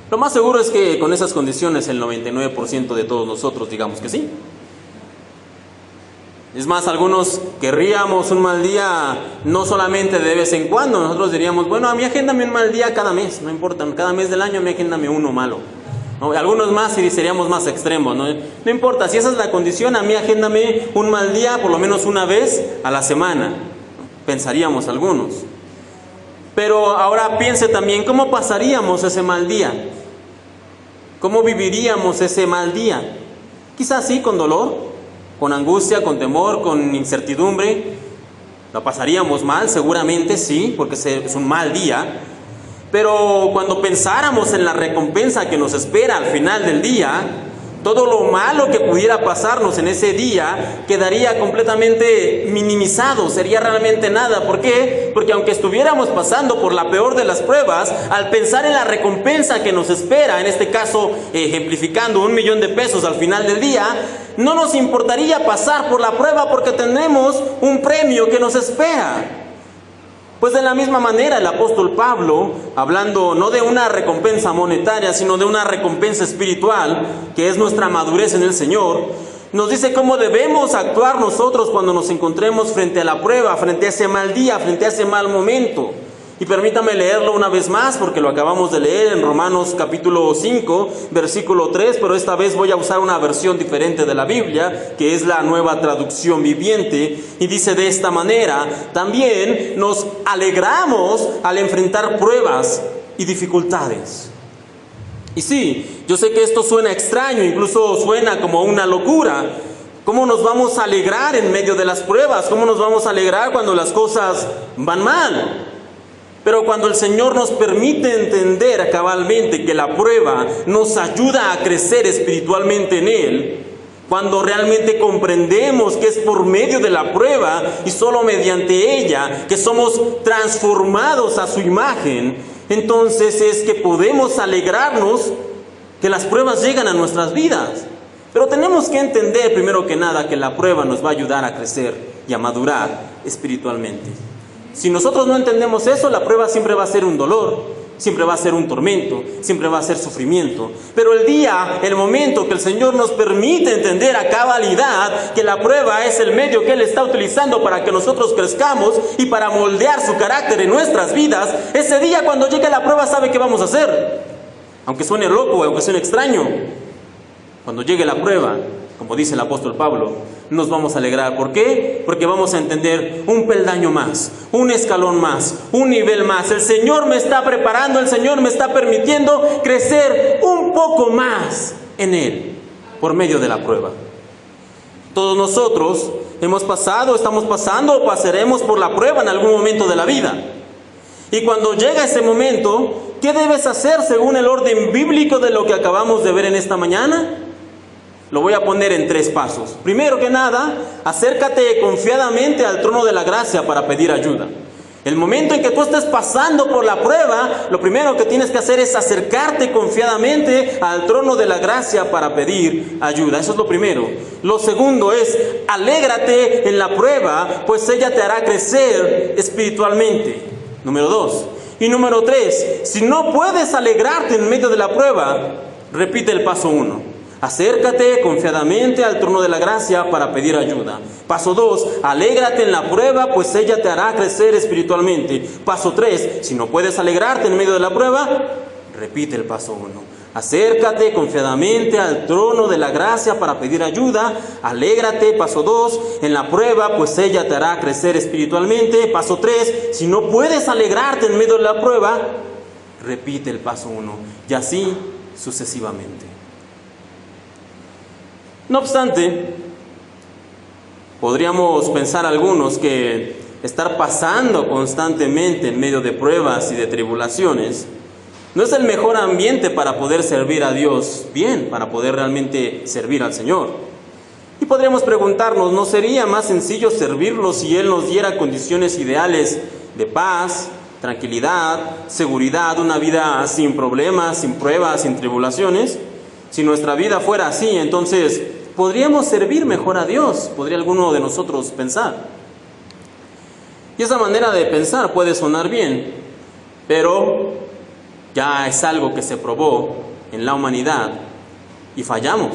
Lo más seguro es que con esas condiciones el 99% de todos nosotros digamos que sí. Es más, algunos querríamos un mal día no solamente de vez en cuando. Nosotros diríamos, bueno, a mí agéndame un mal día cada mes, no importa, cada mes del año a mí agéndame uno malo. ¿No? Algunos más y seríamos más extremos, ¿no? No importa, si esa es la condición, a mí agéndame un mal día por lo menos una vez a la semana, pensaríamos algunos. Pero ahora piense también, ¿cómo pasaríamos ese mal día? ¿Cómo viviríamos ese mal día? Quizás sí, con dolor, con angustia, con temor, con incertidumbre. ¿La pasaríamos mal? Seguramente sí, porque es un mal día. Pero cuando pensáramos en la recompensa que nos espera al final del día, Todo lo malo que pudiera pasarnos en ese día quedaría completamente minimizado, sería realmente nada. ¿Por qué? Porque aunque estuviéramos pasando por la peor de las pruebas, al pensar en la recompensa que nos espera, en este caso ejemplificando $1,000,000 al final del día, no nos importaría pasar por la prueba porque tendremos un premio que nos espera. Pues de la misma manera el apóstol Pablo, hablando no de una recompensa monetaria, sino de una recompensa espiritual, que es nuestra madurez en el Señor, nos dice cómo debemos actuar nosotros cuando nos encontremos frente a la prueba, frente a ese mal día, frente a ese mal momento. Y permítame leerlo una vez más porque lo acabamos de leer en Romanos capítulo 5, versículo 3, pero esta vez voy a usar una versión diferente de la Biblia, que es la Nueva Traducción Viviente, y dice de esta manera: también nos alegramos al enfrentar pruebas y dificultades. Y sí, yo sé que esto suena extraño, incluso suena como una locura. ¿Cómo nos vamos a alegrar en medio de las pruebas? ¿Cómo nos vamos a alegrar cuando las cosas van mal? Pero cuando el Señor nos permite entender cabalmente que la prueba nos ayuda a crecer espiritualmente en Él, cuando realmente comprendemos que es por medio de la prueba y solo mediante ella que somos transformados a su imagen, entonces es que podemos alegrarnos que las pruebas llegan a nuestras vidas. Pero tenemos que entender primero que nada que la prueba nos va a ayudar a crecer y a madurar espiritualmente. Si nosotros no entendemos eso, la prueba siempre va a ser un dolor, siempre va a ser un tormento, siempre va a ser sufrimiento. Pero el momento que el Señor nos permite entender a cabalidad que la prueba es el medio que Él está utilizando para que nosotros crezcamos y para moldear su carácter en nuestras vidas, ese día cuando llegue la prueba sabe qué vamos a hacer. Aunque suene loco, aunque suene extraño, cuando llegue la prueba, como dice el apóstol Pablo, nos vamos a alegrar. ¿Por qué? Porque vamos a entender un peldaño más, un escalón más, un nivel más. El Señor me está preparando, el Señor me está permitiendo crecer un poco más en Él, por medio de la prueba. Todos nosotros hemos pasado, estamos pasando o pasaremos por la prueba en algún momento de la vida. Y cuando llega ese momento, ¿qué debes hacer según el orden bíblico de lo que acabamos de ver en esta mañana? Lo voy a poner en 3 pasos. Primero que nada, acércate confiadamente al trono de la gracia para pedir ayuda. El momento en que tú estés pasando por la prueba, lo primero que tienes que hacer es acercarte confiadamente al trono de la gracia para pedir ayuda. Eso es lo primero. Lo segundo es, alégrate en la prueba, pues ella te hará crecer espiritualmente. Número 2. Y número 3, si no puedes alegrarte en medio de la prueba, repite el paso 1. Acércate confiadamente al trono de la gracia para pedir ayuda. Paso 2, alégrate en la prueba, pues ella te hará crecer espiritualmente. Paso 3, si no puedes alegrarte en medio de la prueba, repite el paso 1. Acércate confiadamente al trono de la gracia para pedir ayuda. Alégrate, paso 2, en la prueba, pues ella te hará crecer espiritualmente. Paso 3, si no puedes alegrarte en medio de la prueba, repite el paso 1. Y así sucesivamente. No obstante, podríamos pensar algunos que estar pasando constantemente en medio de pruebas y de tribulaciones no es el mejor ambiente para poder servir a Dios bien, para poder realmente servir al Señor. Y podríamos preguntarnos, ¿no sería más sencillo servirlo si Él nos diera condiciones ideales de paz, tranquilidad, seguridad, una vida sin problemas, sin pruebas, sin tribulaciones? Si nuestra vida fuera así, entonces podríamos servir mejor a Dios, podría alguno de nosotros pensar. Y esa manera de pensar puede sonar bien, pero ya es algo que se probó en la humanidad y fallamos.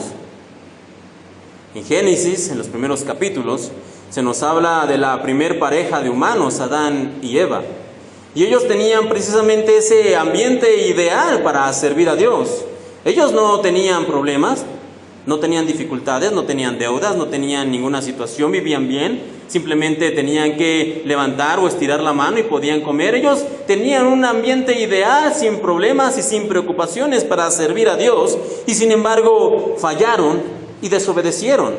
En Génesis, en los primeros capítulos, se nos habla de la primer pareja de humanos, Adán y Eva. Y ellos tenían precisamente ese ambiente ideal para servir a Dios. Ellos no tenían problemas, no tenían dificultades, no tenían deudas, no tenían ninguna situación, vivían bien, simplemente tenían que levantar o estirar la mano y podían comer. Ellos tenían un ambiente ideal, sin problemas y sin preocupaciones para servir a Dios, y sin embargo fallaron y desobedecieron.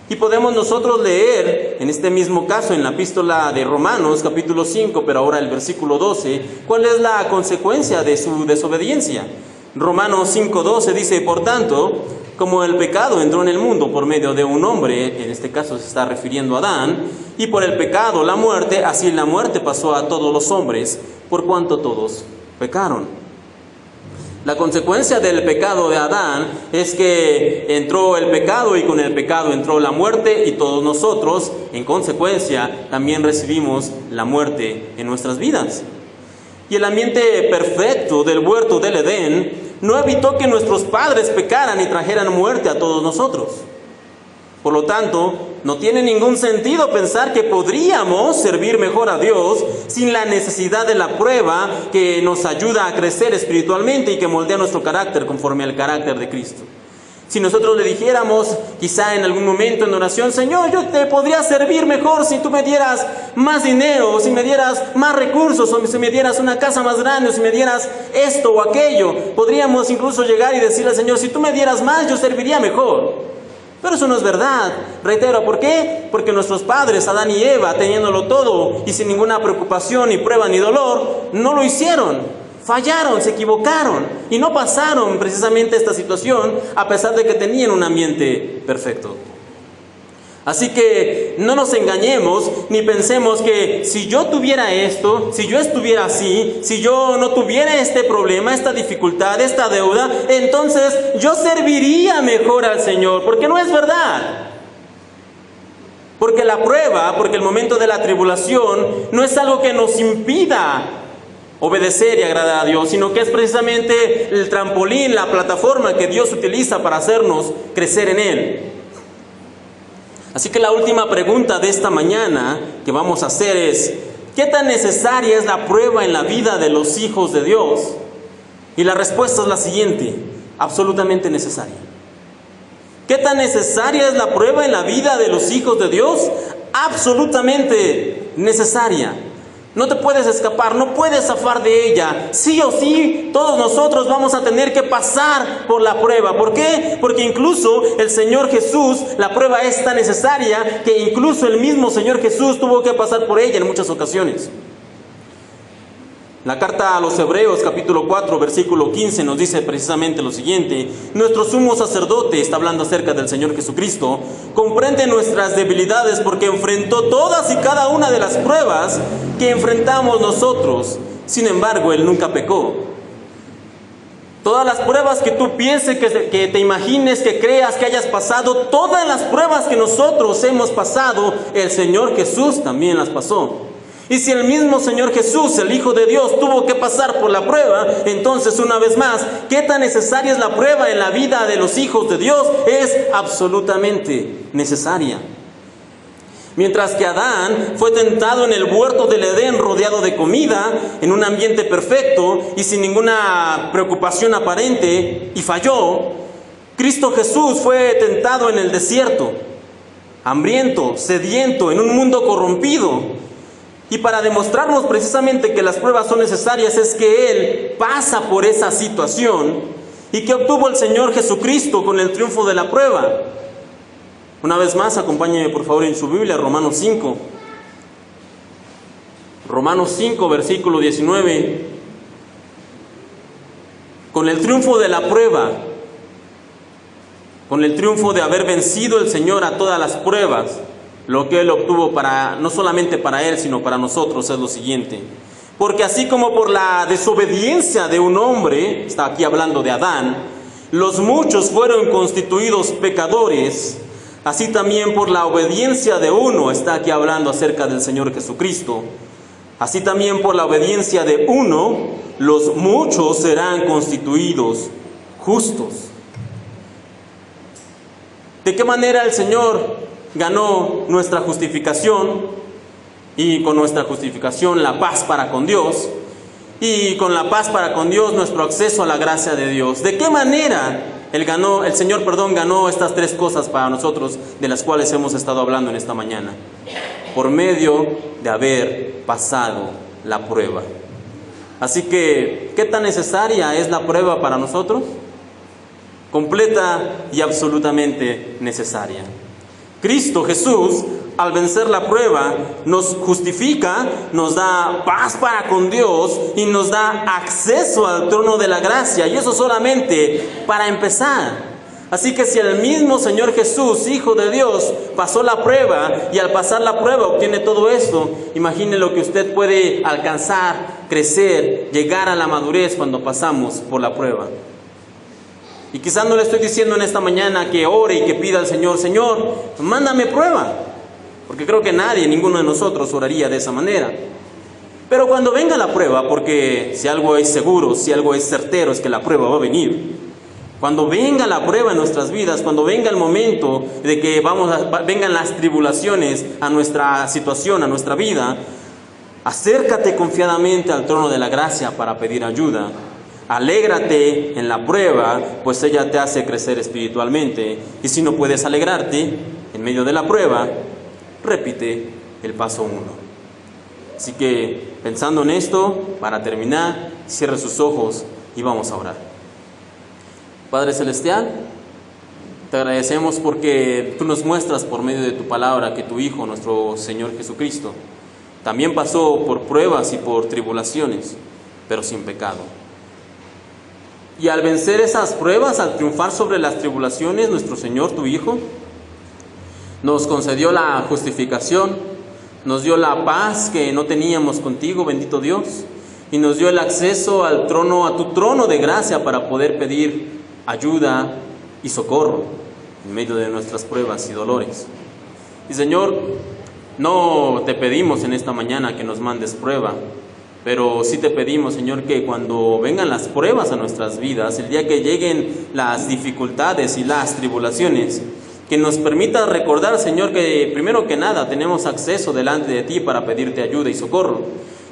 Y podemos nosotros leer, en este mismo caso, en la epístola de Romanos, capítulo 5, pero ahora el versículo 12, cuál es la consecuencia de su desobediencia. Romanos 5:12 dice: por tanto, como el pecado entró en el mundo por medio de un hombre, en este caso se está refiriendo a Adán, y por el pecado la muerte, así la muerte pasó a todos los hombres, por cuanto todos pecaron. La consecuencia del pecado de Adán es que entró el pecado y con el pecado entró la muerte, y todos nosotros, en consecuencia, también recibimos la muerte en nuestras vidas. Y el ambiente perfecto del huerto del Edén no evitó que nuestros padres pecaran y trajeran muerte a todos nosotros. Por lo tanto, no tiene ningún sentido pensar que podríamos servir mejor a Dios sin la necesidad de la prueba que nos ayuda a crecer espiritualmente y que moldea nuestro carácter conforme al carácter de Cristo. Si nosotros le dijéramos, quizá en algún momento en oración, Señor, yo te podría servir mejor si tú me dieras más dinero, o si me dieras más recursos, o si me dieras una casa más grande, o si me dieras esto o aquello. Podríamos incluso llegar y decirle al Señor, si tú me dieras más, yo serviría mejor. Pero eso no es verdad. Reitero, ¿por qué? Porque nuestros padres, Adán y Eva, teniéndolo todo y sin ninguna preocupación, ni prueba, ni dolor, no lo hicieron. Fallaron, se equivocaron y no pasaron precisamente esta situación a pesar de que tenían un ambiente perfecto. Así que no nos engañemos ni pensemos que si yo tuviera esto, si yo estuviera así, si yo no tuviera este problema, esta dificultad, esta deuda, entonces yo serviría mejor al Señor, porque no es verdad. Porque la prueba, porque el momento de la tribulación no es algo que nos impida obedecer y agradar a Dios, sino que es precisamente el trampolín, la plataforma que Dios utiliza para hacernos crecer en Él. Así que la última pregunta de esta mañana que vamos a hacer es, ¿qué tan necesaria es la prueba en la vida de los hijos de Dios? Y la respuesta es la siguiente, absolutamente necesaria. ¿Qué tan necesaria es la prueba en la vida de los hijos de Dios? Absolutamente necesaria. No te puedes escapar, no puedes zafar de ella. Sí o sí, todos nosotros vamos a tener que pasar por la prueba. ¿Por qué? Porque incluso el Señor Jesús, la prueba es tan necesaria que incluso el mismo Señor Jesús tuvo que pasar por ella en muchas ocasiones. La carta a los Hebreos, capítulo 4, versículo 15, nos dice precisamente lo siguiente: nuestro sumo sacerdote, está hablando acerca del Señor Jesucristo, comprende nuestras debilidades porque enfrentó todas y cada una de las pruebas que enfrentamos nosotros. Sin embargo, Él nunca pecó. Todas las pruebas que tú pienses, que te imagines, que creas que hayas pasado, todas las pruebas que nosotros hemos pasado, el Señor Jesús también las pasó. Y si el mismo Señor Jesús, el Hijo de Dios, tuvo que pasar por la prueba, entonces una vez más, ¿qué tan necesaria es la prueba en la vida de los hijos de Dios? Es absolutamente necesaria. Mientras que Adán fue tentado en el huerto del Edén rodeado de comida, en un ambiente perfecto y sin ninguna preocupación aparente, y falló, Cristo Jesús fue tentado en el desierto, hambriento, sediento, en un mundo corrompido. Y para demostrarnos precisamente que las pruebas son necesarias es que Él pasa por esa situación. ¿Y qué obtuvo el Señor Jesucristo con el triunfo de la prueba? Una vez más, acompáñenme por favor en su Biblia, Romanos 5. Romanos 5, versículo 19. Con el triunfo de la prueba, con el triunfo de haber vencido el Señor a todas las pruebas, lo que Él obtuvo no solamente para Él, sino para nosotros es lo siguiente: porque así como por la desobediencia de un hombre, está aquí hablando de Adán, los muchos fueron constituidos pecadores, así también por la obediencia de uno, está aquí hablando acerca del Señor Jesucristo, así también por la obediencia de uno, los muchos serán constituidos justos. ¿De qué manera el Señor ganó nuestra justificación? Y con nuestra justificación la paz para con Dios, y con la paz para con Dios nuestro acceso a la gracia de Dios. ¿De qué manera el Señor ganó estas tres cosas para nosotros, de las cuales hemos estado hablando en esta mañana? Por medio de haber pasado la prueba. Así que, ¿qué tan necesaria es la prueba para nosotros? Completa y absolutamente necesaria. Cristo Jesús, al vencer la prueba, nos justifica, nos da paz para con Dios y nos da acceso al trono de la gracia. Y eso solamente para empezar. Así que si el mismo Señor Jesús, Hijo de Dios, pasó la prueba y al pasar la prueba obtiene todo esto, imagine lo que usted puede alcanzar, crecer, llegar a la madurez cuando pasamos por la prueba. Y quizás no le estoy diciendo en esta mañana que ore y que pida al Señor, Señor, mándame prueba, porque creo que nadie, ninguno de nosotros oraría de esa manera. Pero cuando venga la prueba, porque si algo es seguro, si algo es certero, es que la prueba va a venir. Cuando venga la prueba en nuestras vidas, cuando venga el momento de que vengan las tribulaciones a nuestra situación, a nuestra vida, acércate confiadamente al trono de la gracia para pedir ayuda. Alégrate en la prueba, pues ella te hace crecer espiritualmente. Y si no puedes alegrarte en medio de la prueba, repite el paso 1. Así que, pensando en esto, para terminar, cierre sus ojos y vamos a orar. Padre Celestial, te agradecemos porque tú nos muestras por medio de tu palabra que tu Hijo, nuestro Señor Jesucristo, también pasó por pruebas y por tribulaciones, pero sin pecado. Y al vencer esas pruebas, al triunfar sobre las tribulaciones, nuestro Señor, tu Hijo, nos concedió la justificación, nos dio la paz que no teníamos contigo, bendito Dios, y nos dio el acceso al trono, a tu trono de gracia para poder pedir ayuda y socorro en medio de nuestras pruebas y dolores. Y Señor, no te pedimos en esta mañana que nos mandes prueba, pero sí te pedimos, Señor, que cuando vengan las pruebas a nuestras vidas, el día que lleguen las dificultades y las tribulaciones, que nos permita recordar, Señor, que primero que nada tenemos acceso delante de ti para pedirte ayuda y socorro.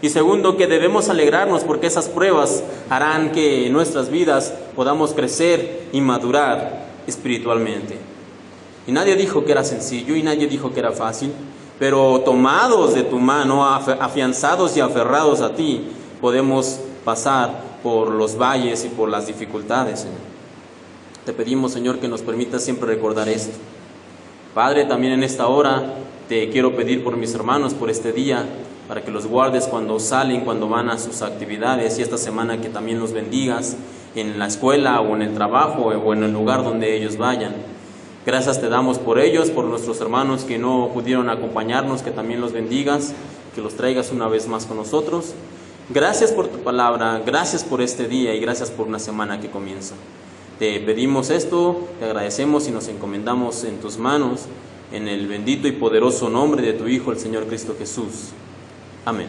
Y segundo, que debemos alegrarnos porque esas pruebas harán que en nuestras vidas podamos crecer y madurar espiritualmente. Y nadie dijo que era sencillo y nadie dijo que era fácil, pero tomados de tu mano, afianzados y aferrados a ti, podemos pasar por los valles y por las dificultades, Señor. Te pedimos, Señor, que nos permitas siempre recordar esto. Padre, también en esta hora te quiero pedir por mis hermanos, por este día, para que los guardes cuando salen, cuando van a sus actividades, y esta semana que también los bendigas en la escuela o en el trabajo o en el lugar donde ellos vayan. Gracias te damos por ellos, por nuestros hermanos que no pudieron acompañarnos, que también los bendigas, que los traigas una vez más con nosotros. Gracias por tu palabra, gracias por este día y gracias por una semana que comienza. Te pedimos esto, te agradecemos y nos encomendamos en tus manos, en el bendito y poderoso nombre de tu Hijo, el Señor Cristo Jesús. Amén.